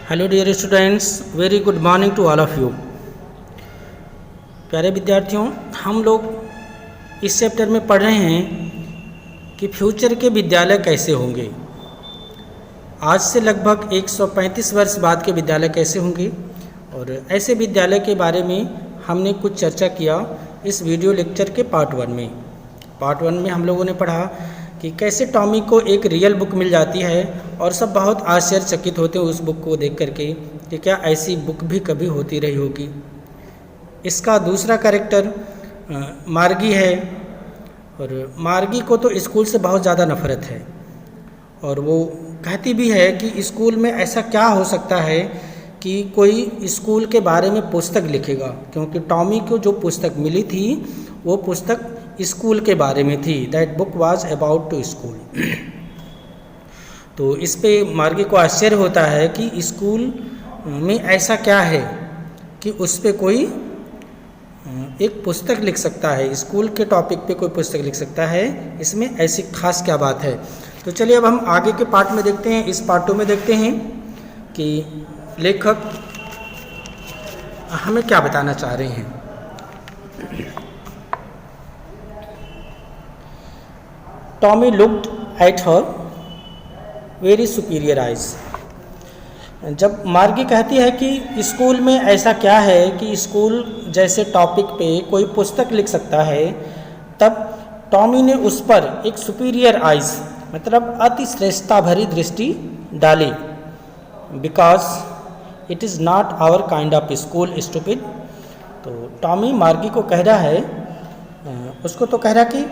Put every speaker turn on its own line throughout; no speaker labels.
Hello dear students, very good morning to all of you. प्यारे विद्यार्थियों, हम लोग इस चैप्टर में पढ़ रहे हैं कि फ्यूचर के विद्यालय कैसे होंगे। आज से लगभग 135 वर्ष बाद के विद्यालय कैसे होंगे, और ऐसे विद्यालय के बारे में हमने कुछ चर्चा किया इस वीडियो लेक्चर के पार्ट 1 में। पार्ट 1 में हम लोगों ने पढ़ा कि कैसे टॉमी को एक रियल बुक मिल जाती है और सब बहुत आश्चर्यचकित होते हैं उस बुक को देख करके कि क्या ऐसी बुक भी कभी होती रही होगी। इसका दूसरा कैरेक्टर मार्गी है, और मार्गी को तो स्कूल से बहुत ज़्यादा नफरत है, और वो कहती भी है कि स्कूल में ऐसा क्या हो सकता है कि कोई स्कूल के बारे में पुस्तक लिखेगा, क्योंकि टॉमी को जो पुस्तक मिली थी वो पुस्तक स्कूल के बारे में थी। That book was about to school. तो इस पे मार्गी को आश्चर्य होता है कि स्कूल में ऐसा क्या है कि उस पे कोई एक पुस्तक लिख सकता है, स्कूल के टॉपिक पे कोई पुस्तक लिख सकता है, इसमें ऐसी खास क्या बात है। तो चलिए अब हम आगे के पार्ट में देखते हैं। इस पार्ट 2 में देखते हैं कि लेखक हमें क्या बताना चाह रहे हैं। Tommy looked at her very superior eyes. जब मार्गी कहती है कि स्कूल में ऐसा क्या है कि स्कूल जैसे टॉपिक पे कोई पुस्तक लिख सकता है, तब टॉमी ने उस पर एक सुपीरियर आइज मतलब अति श्रेष्ठता भरी दृष्टि डाली। Because it is not our kind of school stupid. तो टॉमी मार्गी को कह रहा है, उसको तो कह रहा कि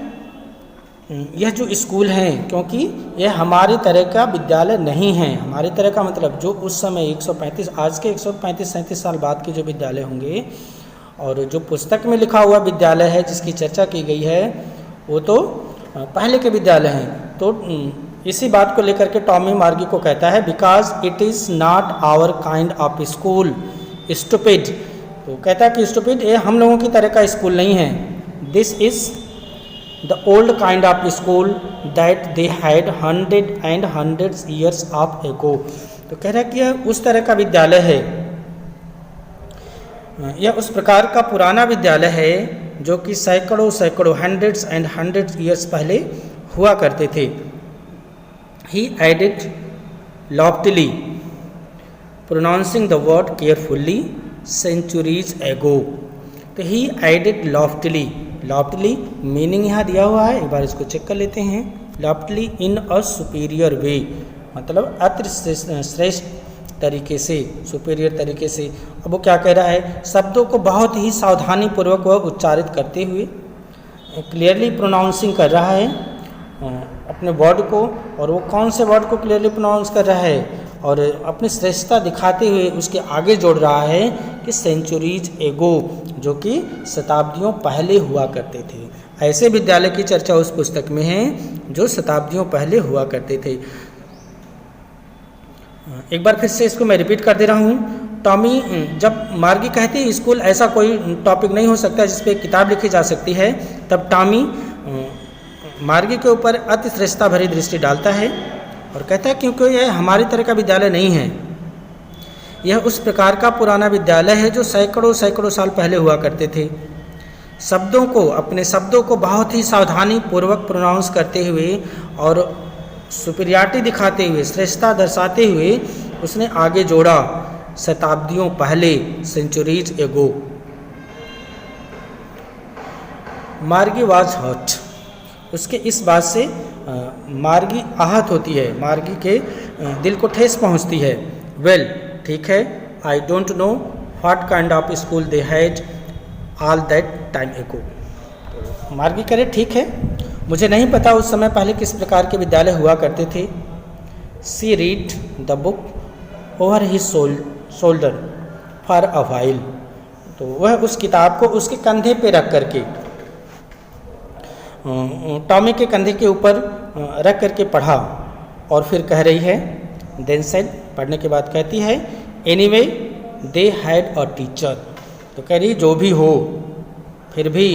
यह जो स्कूल है, क्योंकि यह हमारी तरह का विद्यालय नहीं है। हमारी तरह का मतलब जो उस समय 135 आज के 135-37 साल बाद के जो विद्यालय होंगे, और जो पुस्तक में लिखा हुआ विद्यालय है जिसकी चर्चा की गई है, वो तो पहले के विद्यालय हैं। तो इसी बात को लेकर के टॉमी मार्गी को कहता है because it is not our kind of school stupid. तो कहता है कि स्टूपिड ये हम लोगों की तरह का स्कूल नहीं है। This is the old kind of school that they had hundred and hundreds years of ago। तो कह रहा है कि यह उस तरह का विद्यालय है, यह उस प्रकार का पुराना विद्यालय है जो कि सैकड़ों हंड्रेड्स एंड हंड्रेड्स ईयर्स पहले हुआ करते थे। He added loftily, pronouncing the word carefully, centuries ago। तो he added loftily, लॉफ्टली मीनिंग यहाँ दिया हुआ है, एक बार इसको चेक कर लेते हैं। लॉफ्टली इन अ सुपीरियर वे, मतलब अति श्रेष्ठ तरीके से, सुपीरियर तरीके से। अब वो क्या कह रहा है, शब्दों को बहुत ही सावधानी पूर्वक वह उच्चारित करते हुए क्लियरली प्रोनाउंसिंग कर रहा है अपने वर्ड को, और वो कौन से वर्ड को क्लियरली प्रोनाउंस कर रहा है, और अपनी श्रेष्ठता दिखाते हुए उसके आगे जोड़ रहा है कि सेंचुरीज एगो, जो कि शताब्दियों पहले हुआ करते थे। ऐसे विद्यालय की चर्चा उस पुस्तक में है जो शताब्दियों पहले हुआ करते थे। एक बार फिर से इसको मैं रिपीट कर दे रहा हूँ। टॉमी जब मार्गी कहती है स्कूल ऐसा कोई टॉपिक नहीं हो सकता जिस पे किताब लिखी जा सकती है, तब टॉमी मार्गी के ऊपर अति श्रेष्ठता भरी दृष्टि डालता है और कहता है क्योंकि यह हमारी तरह का विद्यालय नहीं है, यह उस प्रकार का पुराना विद्यालय है जो सैकड़ों साल पहले हुआ करते थे। अपने शब्दों को बहुत ही सावधानी पूर्वक प्रोनाउंस करते हुए और सुपीरियरिटी दिखाते हुए, श्रेष्ठता दर्शाते हुए उसने आगे जोड़ा शताब्दियों पहले, सेंचुरीज एगो। मार्गी वॉज हर्ट, उसके इस बात से मार्गी आहत होती है, मार्गी के दिल को ठेस पहुंचती है। वेल, ठीक है, I don't know what kind of school they had all that time एगो। मार्गी करे ठीक है, मुझे नहीं पता उस समय पहले किस प्रकार के विद्यालय हुआ करते थे। She read the book over his shoulder for a while. तो वह उस किताब को उसके कंधे पे रख करके, टॉमी के कंधे के ऊपर रख करके पढ़ा, और फिर कह रही है, देन सेड, पढ़ने के बाद कहती है, anyway they had a teacher. तो कह रही जो भी हो, फिर भी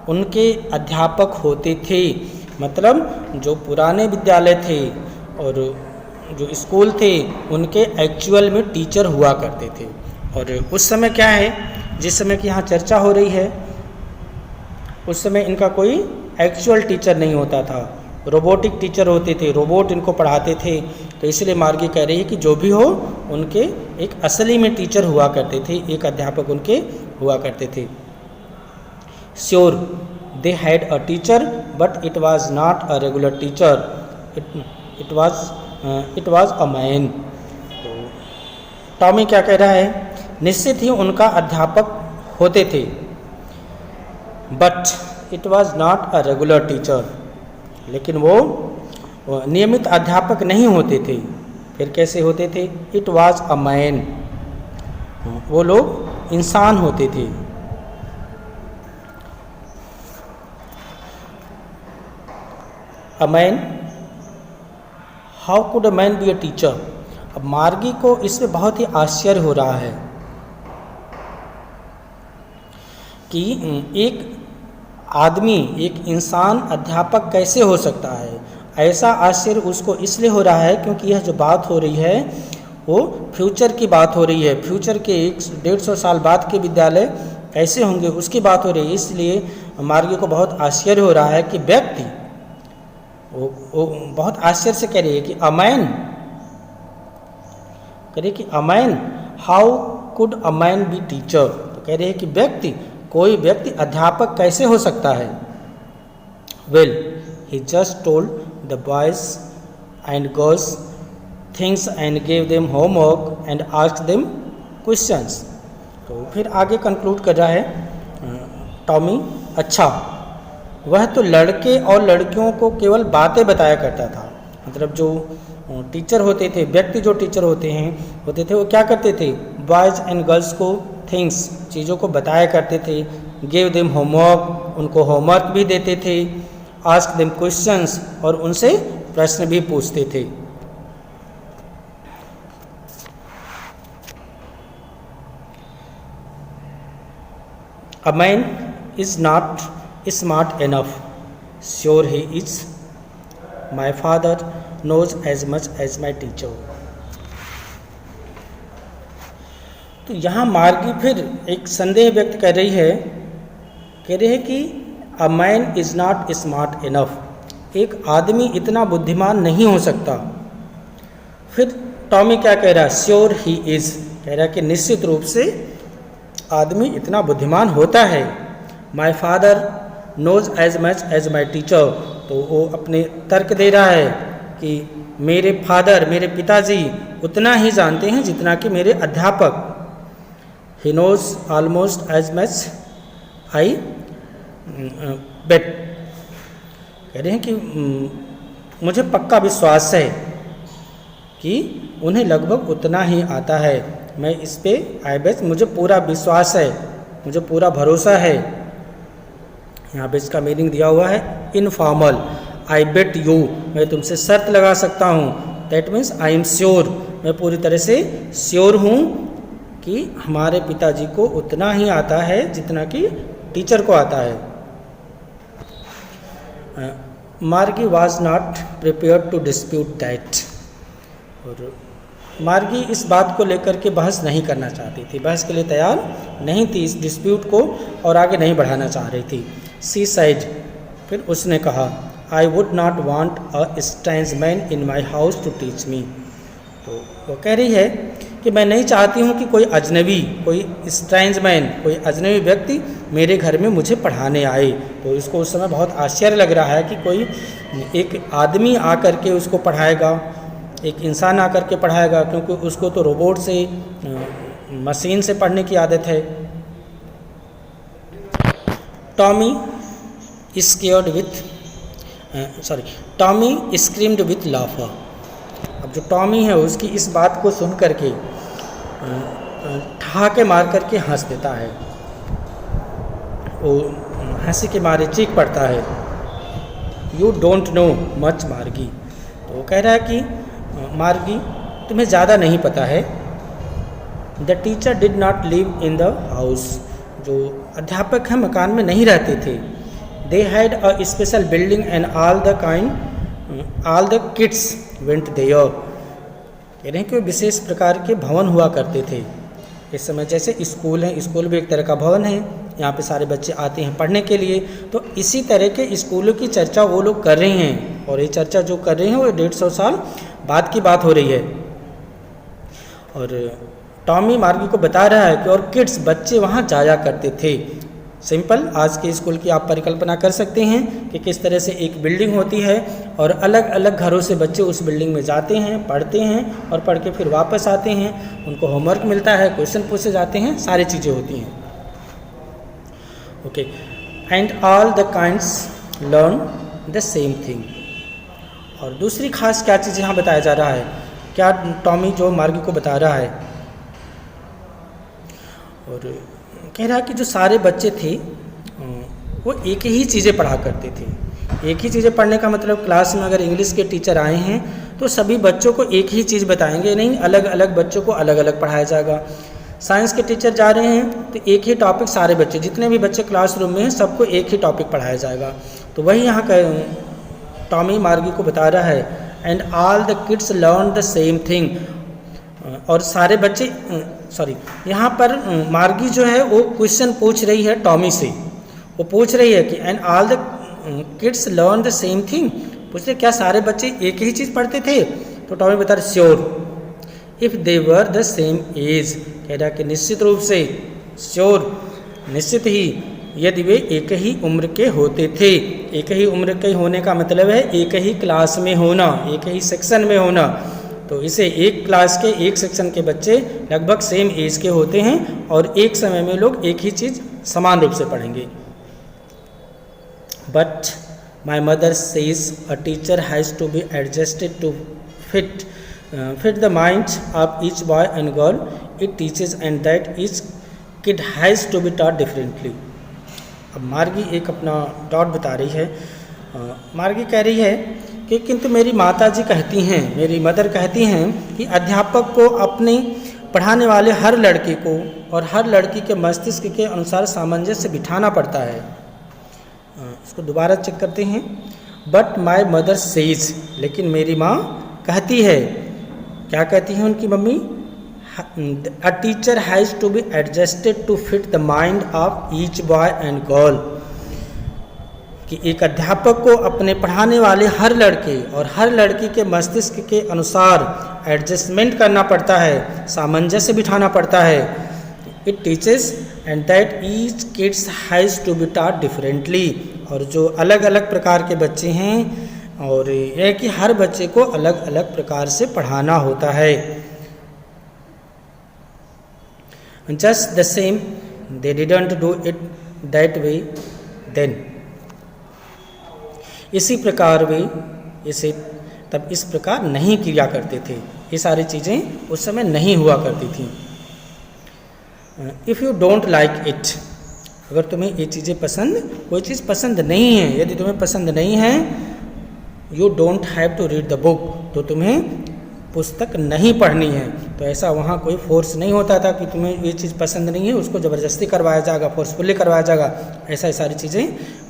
उनके अध्यापक होते थे। मतलब जो पुराने विद्यालय थे और जो स्कूल थे उनके एक्चुअल में टीचर हुआ करते थे। और उस समय क्या है, जिस समय की यहाँ चर्चा हो रही है, उस समय इनका कोई एक्चुअल टीचर नहीं होता था, रोबोटिक टीचर होते थे, रोबोट इनको पढ़ाते थे। तो इसलिए मार्गी कह रही है कि जो भी हो उनके एक असली में टीचर हुआ करते थे, एक अध्यापक उनके हुआ करते थे। Sure they had a teacher but it was not a regular teacher, it was a man. तो टॉमी क्या कह रहा है, निश्चित ही उनका अध्यापक होते थे, but it was not a regular teacher, लेकिन वो नियमित अध्यापक नहीं होते थे। फिर कैसे होते थे, इट वाज अ मैन, वो लोग इंसान होते थे। A man, how could a man be a teacher. अब मार्गी को इसमें बहुत ही आश्चर्य हो रहा है कि एक आदमी, एक इंसान अध्यापक कैसे हो सकता है। ऐसा आश्चर्य उसको इसलिए हो रहा है क्योंकि यह जो बात हो रही है वो फ्यूचर की बात हो रही है। फ्यूचर के 150 साल बाद के विद्यालय कैसे होंगे उसकी बात हो रही है। इसलिए मार्गी को बहुत आश्चर्य हो रहा है कि व्यक्ति वो बहुत आश्चर्य से कह रही है कि अमैन, कह रही कि a man, how could a man be teacher. तो कह रही है कि व्यक्ति, कोई व्यक्ति अध्यापक कैसे हो सकता है। Well he just told the boys and girls things and gave them homework and asked them questions. तो फिर आगे कंक्लूड कर रहा है टॉमी, अच्छा वह तो लड़के और लड़कियों को केवल बातें बताया करता था। मतलब जो टीचर होते थे, व्यक्ति जो टीचर होते थे वो क्या करते थे, बॉयज़ एंड गर्ल्स को थिंग्स, चीज़ों को बताया करते थे। गिव देम होमवर्क, उनको होमवर्क भी देते थे। आस्क देम क्वेश्चंस, और उनसे प्रश्न भी पूछते थे। A man is not smart enough, sure he is, my father knows as much as my teacher। तो यहाँ मार्गी फिर एक संदेह व्यक्त कर रही है, कह रही है कि a man is not smart enough, एक आदमी इतना बुद्धिमान नहीं हो सकता। फिर टॉमी क्या कह रहा है, श्योर ही इज, कह रहा है कि निश्चित रूप से आदमी इतना बुद्धिमान होता है। My father knows as much as my teacher, तो वो अपने तर्क दे रहा है कि मेरे फादर, मेरे पिताजी उतना ही जानते हैं जितना कि मेरे अध्यापक। He knows almost as much I bet, कह रहे हैं कि मुझे पक्का विश्वास है कि उन्हें लगभग उतना ही आता है। मैं इस पे आई बेट, मुझे पूरा विश्वास है, मुझे पूरा भरोसा है। यहाँ पे इसका मीनिंग दिया हुआ है इनफॉर्मल, आई बेट यू, मैं तुमसे शर्त लगा सकता हूँ। That means I am sure, मैं पूरी तरह से श्योर हूँ कि हमारे पिताजी को उतना ही आता है जितना कि टीचर को आता है। Margie was not prepared to dispute that, और मार्गी इस बात को लेकर के बहस नहीं करना चाहती थी, बहस के लिए तैयार नहीं थी, इस डिस्प्यूट को और आगे नहीं बढ़ाना चाह रही थी। सी साइड, फिर उसने कहा, I would not want a strange man in my house to teach me. तो वो कह रही है कि मैं नहीं चाहती हूँ कि कोई अजनबी, कोई स्ट्रेंज मैन, कोई अजनबी व्यक्ति मेरे घर में मुझे पढ़ाने आए। तो इसको उस समय बहुत आश्चर्य लग रहा है कि कोई एक आदमी आकर के उसको पढ़ाएगा, एक इंसान आकर के पढ़ाएगा, क्योंकि उसको तो रोबोट से, मशीन से पढ़ने की आदत है। Tommy scared with Tommy screamed with laughter. अब जो टॉमी है उसकी इस बात को सुन करके ठहाके मार करके हंस देता है, वो हंसी के मारे चीख पड़ता है। यू डोंट नो मच मार्गी, तो वो कह रहा है कि मार्गी तुम्हें ज़्यादा नहीं पता है। The teacher did not live in the house, जो अध्यापक हैं मकान में नहीं रहते थे। They had a special building and all the kids went there, कह रहे हैं कि विशेष प्रकार के भवन हुआ करते थे। इस समय जैसे स्कूल है, स्कूल भी एक तरह का भवन है, यहाँ पे सारे बच्चे आते हैं पढ़ने के लिए। तो इसी तरह के स्कूलों की चर्चा वो लोग कर रहे हैं, और ये चर्चा जो कर रहे हैं वो 150 साल बाद की बात हो रही है। और टॉमी मार्गी को बता रहा है कि और किड्स बच्चे वहाँ जाया करते थे। सिंपल आज के स्कूल की आप परिकल्पना कर सकते हैं कि किस तरह से एक बिल्डिंग होती है और अलग अलग घरों से बच्चे उस बिल्डिंग में जाते हैं, पढ़ते हैं और पढ़ के फिर वापस आते हैं, उनको होमवर्क मिलता है, क्वेश्चन पूछे जाते हैं, सारी चीज़ें होती हैं। Okay, and all the kinds learn the same thing. और दूसरी खास क्या चीज़ यहाँ बताया जा रहा है, क्या टॉमी जो मार्गी को बता रहा है, और कह रहा है कि जो सारे बच्चे थे वो एक ही चीज़ें पढ़ा करते थे। एक ही चीज़ें पढ़ने का मतलब क्लास में अगर इंग्लिश के टीचर आए हैं तो सभी बच्चों को एक ही चीज़ बताएंगे नहीं, अलग अलग बच्चों को अलग अलग पढ़ाया जाएगा। साइंस के टीचर जा रहे हैं तो एक ही टॉपिक सारे बच्चे, जितने भी बच्चे क्लासरूम में हैं, सबको एक ही टॉपिक पढ़ाया जाएगा। तो वही यहाँ टॉमी मार्गी को बता रहा है, and all the kids learn the same thing. और सारे बच्चे यहाँ पर मार्गी जो है वो क्वेश्चन पूछ रही है टॉमी से। वो पूछ रही है कि and all the kids learn the same thing, पूछ रहे क्या सारे बच्चे एक ही चीज़ पढ़ते थे? तो टॉमी बता रहे sure if they were the same age. कह रहा कि निश्चित रूप से, श्योर निश्चित ही, यदि वे एक ही उम्र के होते थे। एक ही उम्र के होने का मतलब है एक ही क्लास में होना, एक ही सेक्शन में होना। तो इसे एक क्लास के एक सेक्शन के बच्चे लगभग सेम एज के होते हैं और एक समय में लोग एक ही चीज़ समान रूप से पढ़ेंगे। But my mother says a teacher has to be adjusted to fit the mind of each boy and girl it teaches and that each kid has to be taught differently. अब मार्गी एक अपना dot बता रही है। मार्गी कह रही है कि किंतु मेरी माता जी कहती हैं, मेरी मदर कहती हैं कि अध्यापक को अपने पढ़ाने वाले हर लड़के को और हर लड़की के मस्तिष्क के अनुसार सामंजस्य बिठाना पड़ता है। इसको दोबारा चेक करते हैं। बट माई मदर सेज, लेकिन मेरी माँ कहती है, क्या कहती है उनकी mummy? A teacher has to be adjusted to fit the mind of each boy and girl, कि एक अध्यापक को अपने पढ़ाने वाले हर लड़के और हर लड़की के मस्तिष्क के अनुसार एडजस्टमेंट करना पड़ता है, सामंजस्य बिठाना पड़ता है। It teaches and that each kids has to be taught differently, और जो अलग अलग प्रकार के बच्चे हैं और यह कि हर बच्चे को अलग अलग प्रकार से पढ़ाना होता है। Just the same they didn't do it that way then, इसी प्रकार वे इसे तब इस प्रकार नहीं किया करते थे। ये सारी चीज़ें उस समय नहीं हुआ करती थी। If you don't like it, अगर तुम्हें ये चीज़ें पसंद, कोई चीज़ पसंद नहीं है, यदि तुम्हें पसंद नहीं है, you don't have to read the book, तो तुम्हें पुस्तक नहीं पढ़नी है। तो ऐसा वहाँ कोई फोर्स नहीं होता था कि तुम्हें ये चीज़ पसंद नहीं है उसको ज़बरदस्ती करवाया जाएगा, फोर्सफुली करवाया जाएगा, ऐसा ये सारी चीज़ें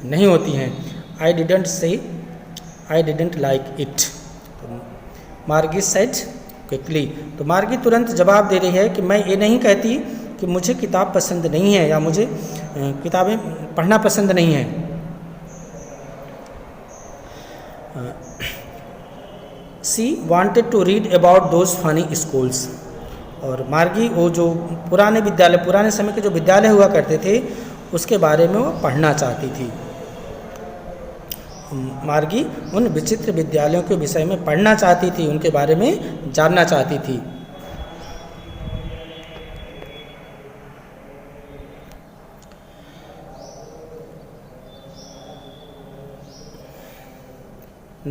नहीं होती हैं। I didn't say I didn't like it, मार्गी said quickly। तो मार्गी तुरंत जवाब दे रही है कि मैं ये नहीं कहती कि मुझे किताब पसंद नहीं है या मुझे किताबें पढ़ना पसंद नहीं है। She wanted to read about those funny schools, और मार्गी वो जो पुराने विद्यालय, पुराने समय के जो विद्यालय हुआ करते थे उसके बारे में वो पढ़ना चाहती थी। मार्गी उन विचित्र विद्यालयों के विषय में पढ़ना चाहती थी, उनके बारे में जानना चाहती थी।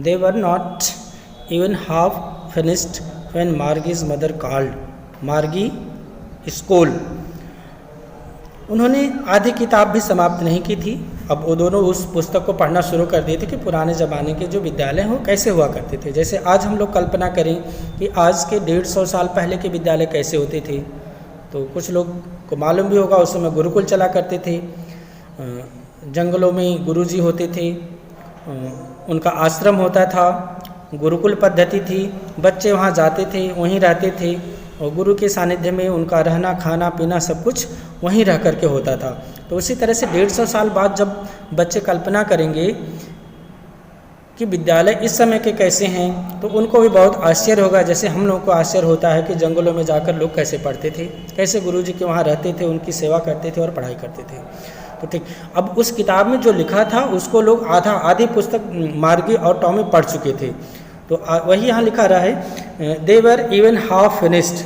They were not even half finished when Margie's mother called Margie school। उन्होंने आधी किताब भी समाप्त नहीं की थी। अब वो दोनों उस पुस्तक को पढ़ना शुरू कर दिए थे कि पुराने ज़माने के जो विद्यालय हो कैसे हुआ करते थे। जैसे आज हम लोग कल्पना करें कि आज के 150 साल पहले के विद्यालय कैसे होते थे, तो कुछ लोग को मालूम भी होगा उस समय गुरुकुल चला करते थे। जंगलों में गुरुजी होते थे, उनका आश्रम होता था, गुरुकुल पद्धति थी, बच्चे वहाँ जाते थे, वहीं रहते थे और गुरु के सानिध्य में उनका रहना खाना पीना सब कुछ वहीं रह करके होता था। तो उसी तरह से 150 साल बाद जब बच्चे कल्पना करेंगे कि विद्यालय इस समय के कैसे हैं, तो उनको भी बहुत आश्चर्य होगा, जैसे हम लोगों को आश्चर्य होता है कि जंगलों में जाकर लोग कैसे पढ़ते थे, कैसे गुरुजी के वहाँ रहते थे, उनकी सेवा करते थे और पढ़ाई करते थे। तो ठीक, अब उस किताब में जो लिखा था उसको लोग आधी पुस्तक मार्गी और टॉमी पढ़ चुके थे। तो वही यहाँ लिखा रहा है, दे वर इवन हाफ फिनिश्ड,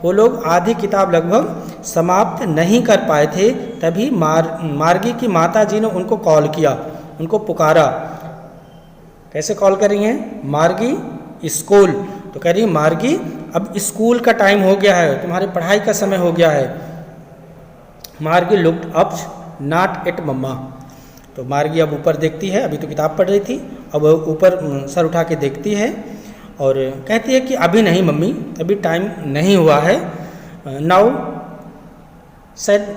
वो लोग आधी किताब लगभग समाप्त नहीं कर पाए थे। तभी मार्गी की माता जी ने उनको कॉल किया, उनको पुकारा। कैसे कॉल कर रही हैं? मार्गी स्कूल। तो कह रही है मार्गी अब स्कूल का टाइम हो गया है, तुम्हारी पढ़ाई का समय हो गया है। मार्गी लुक्ड अप नॉट एट मम्मा। तो मार्गी अब ऊपर देखती है, अभी तो किताब पढ़ रही थी, अब ऊपर सर उठा के देखती है और कहती है कि अभी नहीं मम्मी, अभी टाइम नहीं हुआ है। Now said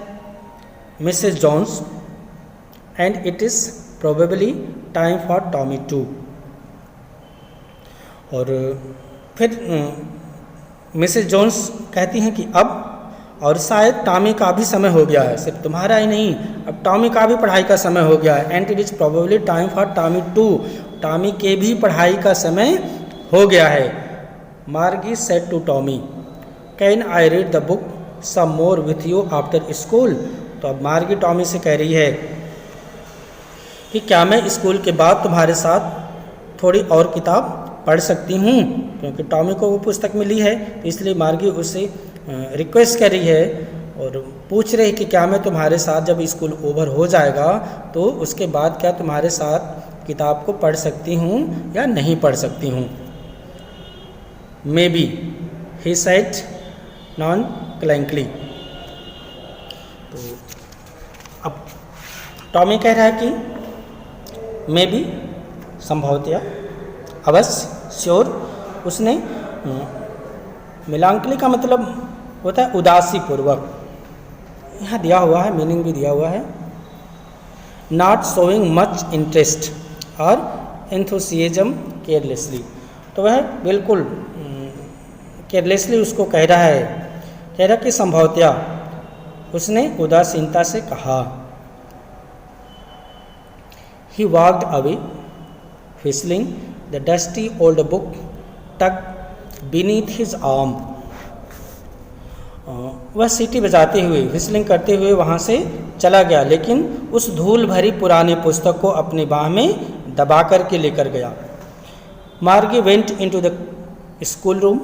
Mrs Jones and it is probably time for Tommy too. और फिर मिसेस जॉन्स कहती हैं कि अब और शायद टॉमी का भी समय हो गया है, सिर्फ तुम्हारा ही नहीं, अब टॉमी का भी पढ़ाई का समय हो गया है। And it is probably time for Tommy too, Tommy के भी पढ़ाई का समय हो गया है। Margie said to Tommy, can I read the book some more with you after school. तो अब मार्गी टॉमी से कह रही है कि क्या मैं स्कूल के बाद तुम्हारे साथ थोड़ी और किताब पढ़ सकती हूँ, क्योंकि टॉमी को वो पुस्तक मिली है, तो इसलिए मार्गी उससे रिक्वेस्ट कर रही है और पूछ रही है कि क्या मैं तुम्हारे साथ जब स्कूल ओवर हो जाएगा तो उसके बाद क्या तुम्हारे साथ किताब को पढ़ सकती हूँ या नहीं पढ़ सकती हूँ। Maybe he said nonchalantly. तो अब टॉमी कह रहा है कि मे बी संभवतया, अवश्य, श्योर। उसने मिलांकली का मतलब होता है उदासी पूर्वक, यहाँ दिया हुआ है, मीनिंग भी दिया हुआ है, नॉट शोइंग मच इंटरेस्ट और एंथुसियाज्म केयरलेसली। तो वह बिल्कुल केयरलेसली उसको कह रहा कि संभवतया, उसने उदासीनता से कहा। He walked away, whistling, the dusty old book tucked beneath his arm. वह सीटी बजाते हुए, व्हिस्लिंग करते हुए वहाँ से चला गया, लेकिन उस धूल भरी पुरानी पुस्तक को अपनी बाह में दबा कर के लेकर गया। Margie went into the school room.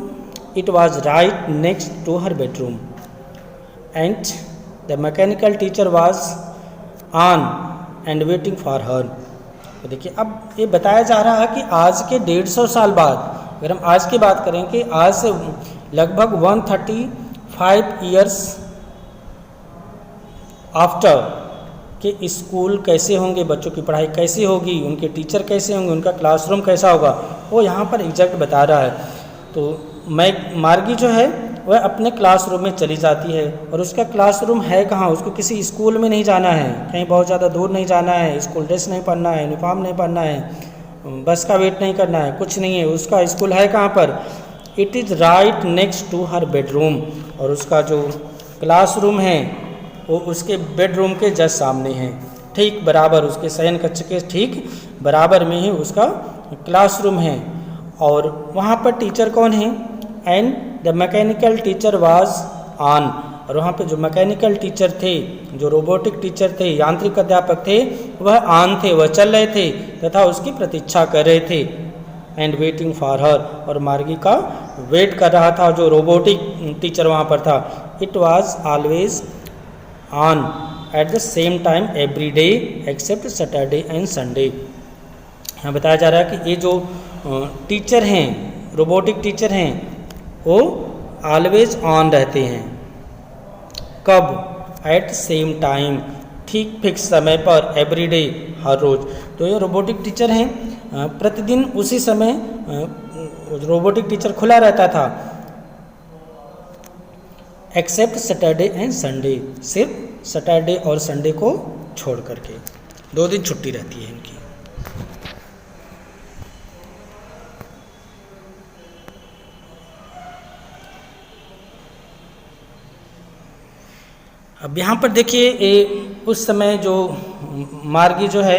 It was right next to her bedroom and the mechanical teacher was on and waiting for her. तो देखिए, अब ये बताया जा रहा है कि आज के 150 साल बाद, अगर हम आज की बात करें कि आज से लगभग 135 ईयर्स आफ्टर कि स्कूल कैसे होंगे, बच्चों की पढ़ाई कैसी होगी, उनके टीचर कैसे होंगे, उनका क्लासरूम कैसा होगा, वो यहाँ पर एग्जैक्ट बता रहा है. तो मार्गी जो है वह अपने क्लासरूम में चली जाती है, और उसका क्लासरूम है कहाँ, उसको किसी स्कूल में नहीं जाना है, कहीं बहुत ज़्यादा दूर नहीं जाना है, स्कूल ड्रेस नहीं पहनना है, यूनिफॉर्म नहीं पहनना है, बस का वेट नहीं करना है, कुछ नहीं है. उसका स्कूल है कहाँ पर, it is right next to her bedroom, और उसका जो क्लासरूम है वो उसके बेडरूम के जस्ट सामने है, ठीक बराबर उसके शयन कक्ष के ठीक बराबर में ही उसका क्लासरूम है. और वहाँ पर टीचर कौन है, and the mechanical teacher was on, और वहाँ पे जो मैकेनिकल टीचर थे, जो रोबोटिक टीचर थे, यांत्रिक अध्यापक थे, वह ऑन थे, वह चल रहे थे तथा उसकी प्रतीक्षा कर रहे थे. एंड वेटिंग फॉर हर, और मार्गी का वेट कर रहा था जो रोबोटिक टीचर वहाँ पर था. It was always on at the same time every day except Saturday and Sunday. यहाँ बताया जा रहा है कि ये जो टीचर हैं, रोबोटिक टीचर हैं, वो ऑलवेज ऑन रहते हैं. कब, एट सेम टाइम, ठीक फिक्स समय पर, एवरीडे, हर रोज़. तो ये रोबोटिक टीचर हैं, प्रतिदिन उसी समय रोबोटिक टीचर खुला रहता था, एक्सेप्ट सैटरडे एंड संडे, सिर्फ सैटरडे और संडे को छोड़ करके 2 दिन छुट्टी रहती है इनकी. अब यहाँ पर देखिए उस समय जो मार्गी जो है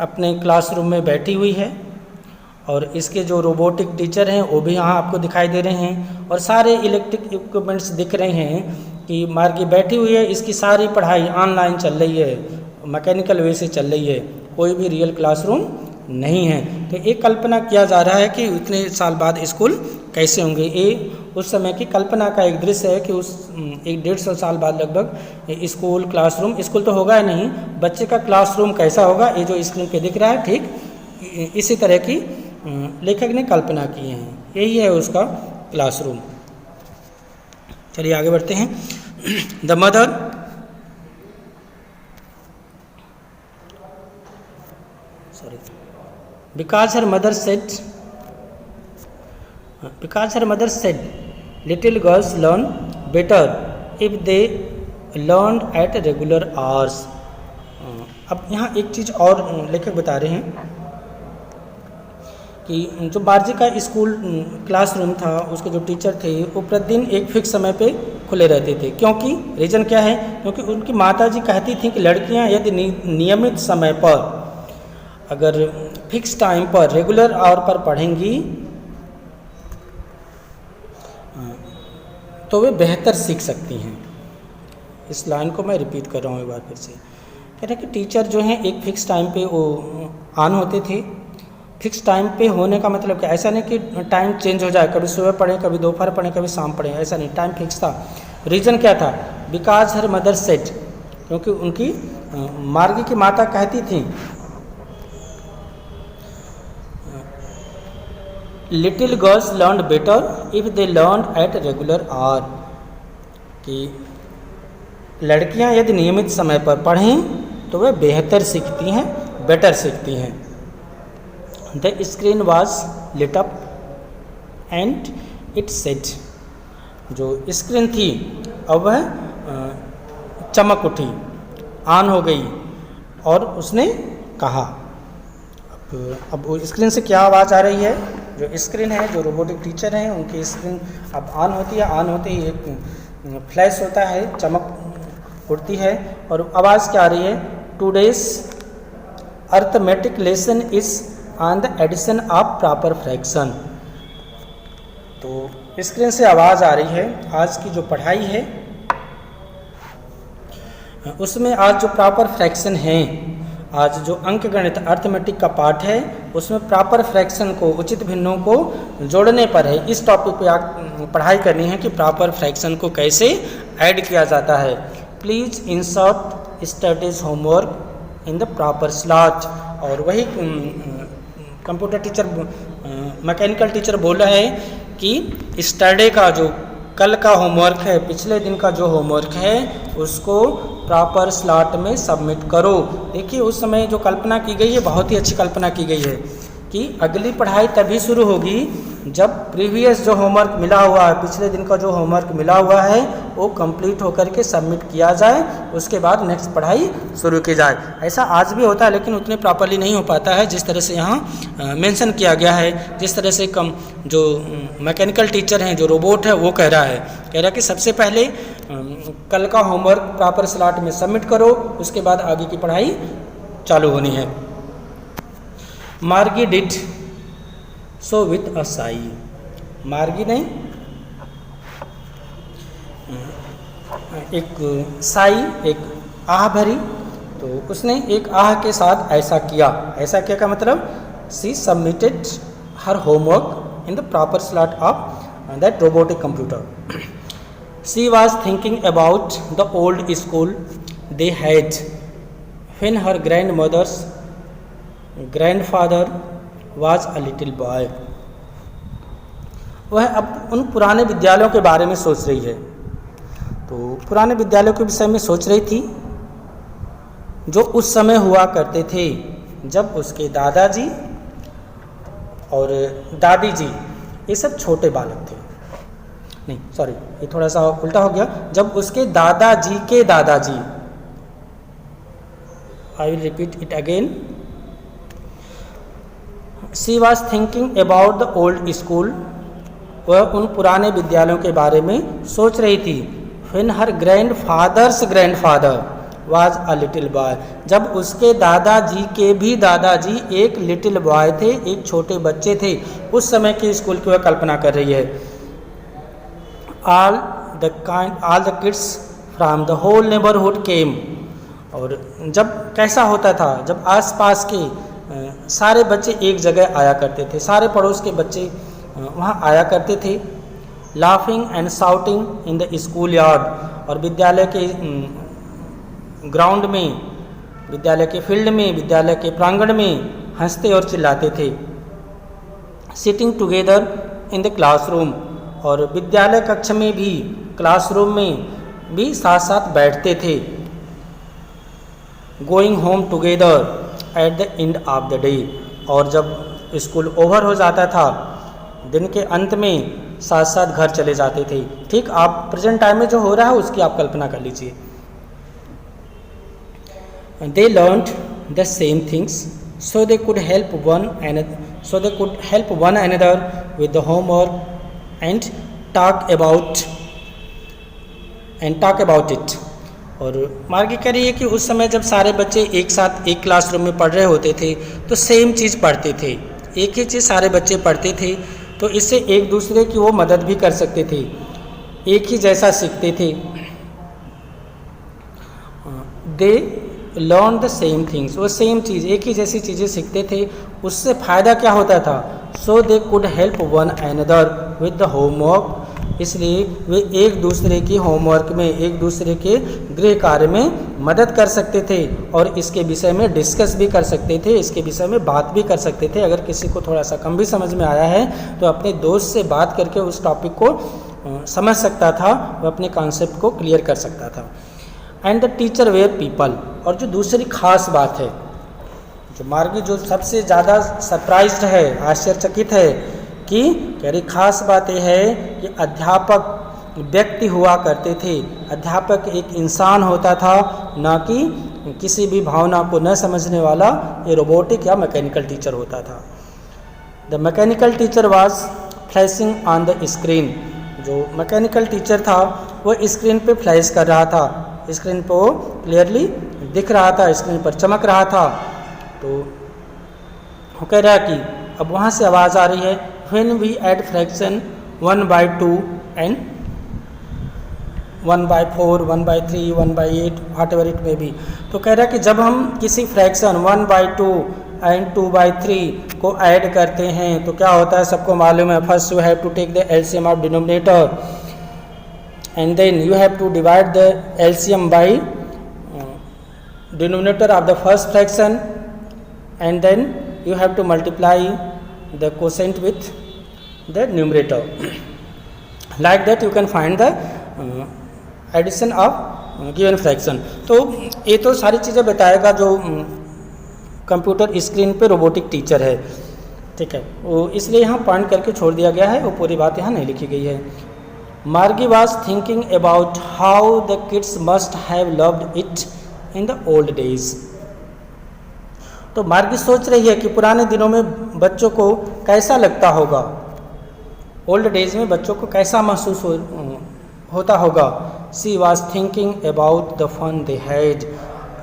अपने क्लासरूम में बैठी हुई है और इसके जो रोबोटिक टीचर हैं वो भी यहाँ आपको दिखाई दे रहे हैं और सारे इलेक्ट्रिक इक्विपमेंट्स दिख रहे हैं कि मार्गी बैठी हुई है। इसकी सारी पढ़ाई ऑनलाइन चल रही है, मैकेनिकल वे से चल रही है, कोई भी रियल क्लासरूम नहीं है। तो एक कल्पना किया जा रहा है कि इतने साल बाद स्कूल कैसे होंगे। ये उस समय की कल्पना का एक दृश्य है कि उस 150 साल बाद लगभग स्कूल क्लासरूम, स्कूल तो होगा ही नहीं, बच्चे का क्लासरूम कैसा होगा, ये जो स्क्रीन पे दिख रहा है ठीक इसी तरह की लेखक ने कल्पना की है। यही है उसका क्लासरूम। चलिए आगे बढ़ते हैं। The mother because her mother said little girls learn better if they learned at regular hours। अब यहाँ एक चीज़ और लेखक बता रहे हैं कि जो मार्जी का स्कूल क्लासरूम था, उसके जो टीचर थे वो प्रतिदिन एक फिक्स समय पे खुले रहते थे। क्योंकि रीज़न क्या है, क्योंकि उनकी माताजी कहती थी कि लड़कियां यदि नियमित समय पर, अगर फिक्स टाइम पर, रेगुलर आवर पर पढ़ेंगी तो वे बेहतर सीख सकती हैं। इस लाइन को मैं रिपीट कर रहा हूँ एक बार फिर से। कह रहे कि टीचर जो हैं एक फ़िक्स टाइम पे वो ऑन होते थे। फिक्स टाइम पे होने का मतलब क्या, ऐसा नहीं कि टाइम चेंज हो जाए, कभी सुबह पढ़ें, कभी दोपहर पढ़ें, कभी शाम पढ़ें, ऐसा नहीं, टाइम फिक्स था। रीज़न क्या था, बिकॉज हर मदर सेड, क्योंकि उनकी मार्गी की माता कहती थी little girls learn better if they learn at regular hour, कि लड़कियां यदि नियमित समय पर पढ़ें तो वे बेहतर सीखती हैं, बेटर सीखती हैं। The screen was lit up and it said, जो स्क्रीन थी अब वह चमक उठी, ऑन हो गई और उसने कहा। अब स्क्रीन से क्या आवाज़ आ रही है, जो स्क्रीन है, जो रोबोटिक टीचर हैं उनकी स्क्रीन अब ऑन होती है, ऑन होते ही एक फ्लैश होता है, चमक उड़ती है और आवाज़ क्या आ रही है, today's arithmetic lesson is on the addition of proper fraction. तो स्क्रीन से आवाज़ आ रही है, आज की जो पढ़ाई है उसमें आज जो प्रॉपर फ्रैक्शन है, आज जो अंक गणित अर्थमेटिक का पार्ट है उसमें प्रॉपर फ्रैक्शन को, उचित भिन्नों को जोड़ने पर है। इस टॉपिक पे आप पढ़ाई करनी है कि प्रॉपर फ्रैक्शन को कैसे ऐड किया जाता है। Please insert studies homework in the proper slot. और वही कंप्यूटर टीचर, मैकेनिकल टीचर बोल रहा है कि स्टडी का जो कल का होमवर्क है, पिछले दिन का जो होमवर्क है उसको प्रॉपर स्लॉट में सबमिट करो। देखिए उस समय जो कल्पना की गई है बहुत ही अच्छी कल्पना की गई है कि अगली पढ़ाई तभी शुरू होगी जब प्रीवियस जो होमवर्क मिला हुआ है, पिछले दिन का जो होमवर्क मिला हुआ है वो कंप्लीट होकर के सबमिट किया जाए, उसके बाद नेक्स्ट पढ़ाई शुरू की जाए। ऐसा आज भी होता है लेकिन उतने प्रॉपरली नहीं हो पाता है जिस तरह से यहाँ मेंशन किया गया है, जिस तरह से जो मैकेनिकल टीचर हैं, जो रोबोट है वो कह रहा है कि सबसे पहले कल का होमवर्क प्रॉपर स्लॉट में सबमिट करो, उसके बाद आगे की पढ़ाई चालू होनी है। मार्गी did so with a Sai, मार्गी ने एक साई, एक आह भरी, तो उसने एक आह के साथ ऐसा किया। ऐसा क्या का मतलब, she submitted her homework in the proper slot of that robotic computer. She was thinking about the old school they had when her grandmother's grandfather was a little boy। वह अब उन पुराने विद्यालयों के बारे में सोच रही है। तो पुराने विद्यालयों के विषय में सोच रही थी जो उस समय हुआ करते थे जब उसके दादाजी और दादी जी ये सब छोटे बालक थे। नहीं सॉरी, ये थोड़ा सा उल्टा हो गया, जब उसके दादाजी के दादाजी, I will repeat it again. She was thinking about the old school, वह उन पुराने विद्यालयों के बारे में सोच रही थी। When her grandfathers grandfather was a little boy, जब उसके दादाजी के भी दादाजी एक लिटिल बॉय थे, एक छोटे बच्चे थे। उस समय के स्कूल की वह कल्पना कर रही है। All the kids from the whole neighbourhood came, और जब कैसा होता था, जब आसपास के सारे बच्चे एक जगह आया करते थे, सारे पड़ोस के बच्चे वहाँ आया करते थे। Laughing and shouting in the school yard, और विद्यालय के ग्राउंड में, विद्यालय के फील्ड में, विद्यालय के प्रांगण में हंसते और चिल्लाते थे। Sitting together in the classroom, और विद्यालय कक्ष में भी, क्लासरूम में भी साथ साथ बैठते थे। Going home together at the end of the day, और जब स्कूल ओवर हो जाता था, दिन के अंत में साथ साथ घर चले जाते थे। ठीक आप प्रेजेंट टाइम में जो हो रहा है उसकी आप कल्पना कर लीजिए। They learned the same things, so they could help one another with the homework and talk about it. और मार्गी कह रही है कि उस समय जब सारे बच्चे एक साथ एक क्लासरूम में पढ़ रहे होते थे तो सेम चीज़ पढ़ते थे, एक ही चीज़ सारे बच्चे पढ़ते थे, तो इससे एक दूसरे की वो मदद भी कर सकते थे, एक ही जैसा सीखते थे। They learn the same things, वो सेम चीज़, एक ही जैसी चीज़ें सीखते थे। उससे फ़ायदा क्या होता था? So they could help one another with the homework, इसलिए वे एक दूसरे की होमवर्क में, एक दूसरे के गृह कार्य में मदद कर सकते थे और इसके विषय में डिस्कस भी कर सकते थे, इसके विषय में बात भी कर सकते थे। अगर किसी को थोड़ा सा कम भी समझ में आया है तो अपने दोस्त से बात करके उस टॉपिक को समझ सकता था, वह अपने कॉन्सेप्ट को क्लियर कर सकता था। And the teacher were people, और जो दूसरी खास बात है, जो मार्गी जो सबसे ज़्यादा सरप्राइज्ड है, आश्चर्यचकित है कि कह रही खास बात यह है कि अध्यापक व्यक्ति हुआ करते थे। अध्यापक एक इंसान होता था, ना कि किसी भी भावना को न समझने वाला ये रोबोटिक या मैकेनिकल टीचर होता था। The mechanical teacher was flashing on the screen, जो मैकेनिकल टीचर था वो स्क्रीन पे फ्लैश कर रहा था, स्क्रीन पे वो क्लियरली दिख रहा था, स्क्रीन पर चमक रहा था। तो वो कह रहा है कि अब वहाँ से आवाज़ आ रही है, when we add fraction 1/2 and 1/4, 1/3, 1/8, whatever it may be. तो कह रहा है कि जब हम किसी फ्रैक्शन 1/2 एंड 2/3 को ऐड करते हैं तो क्या होता है, सबको मालूम है। First you have to take the LCM of denominator and then you have to divide the LCM by denominator of the first fraction, and then you have to multiply the quotient with the numerator. Like that you can find the addition of given fraction. तो ये तो सारी चीज़ें बताएगा जो computer screen पे robotic teacher है, ठीक है, वो इसलिए यहाँ पॉइंट करके छोड़ दिया गया है, वो पूरी बात यहाँ नहीं लिखी गई है। Margie was thinking about how the kids must have loved it in the old days. तो मार्गी सोच रही है कि पुराने दिनों में बच्चों को कैसा लगता होगा, ओल्ड डेज में बच्चों को कैसा महसूस होता होगा। She was thinking about the fun they had.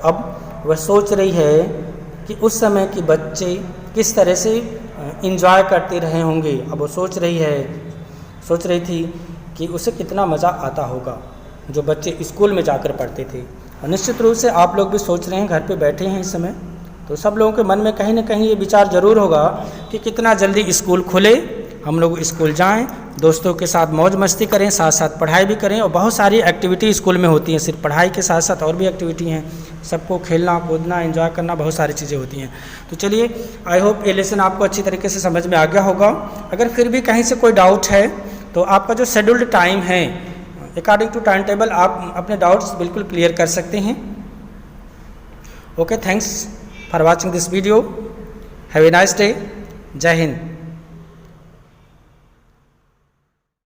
अब वह सोच रही है कि उस समय के बच्चे किस तरह से इंजॉय करते रहे होंगे। अब वो सोच रही थी कि उसे कितना मज़ा आता होगा जो बच्चे स्कूल में जाकर पढ़ते थे। और निश्चित रूप से आप लोग भी सोच रहे हैं, घर पे बैठे हैं इस समय, तो सब लोगों के मन में कहीं ना कहीं ये विचार ज़रूर होगा कि कितना जल्दी स्कूल खुले, हम लोग स्कूल जाएं, दोस्तों के साथ मौज मस्ती करें, साथ साथ पढ़ाई भी करें। और बहुत सारी एक्टिविटी स्कूल में होती हैं, सिर्फ पढ़ाई के साथ साथ और भी एक्टिविटी हैं, सबको खेलना कूदना एंजॉय करना, बहुत सारी चीज़ें होती हैं। तो चलिए, आई होप ये लेसन आपको अच्छी तरीके से समझ में आ गया होगा। अगर फिर भी कहीं से कोई डाउट है तो आपका जो शेड्यूल्ड टाइम है, अकॉर्डिंग टू टाइम टेबल आप अपने डाउट्स बिल्कुल क्लियर कर सकते हैं। Okay, thanks for watching this video. Have a nice day. जय हिंद।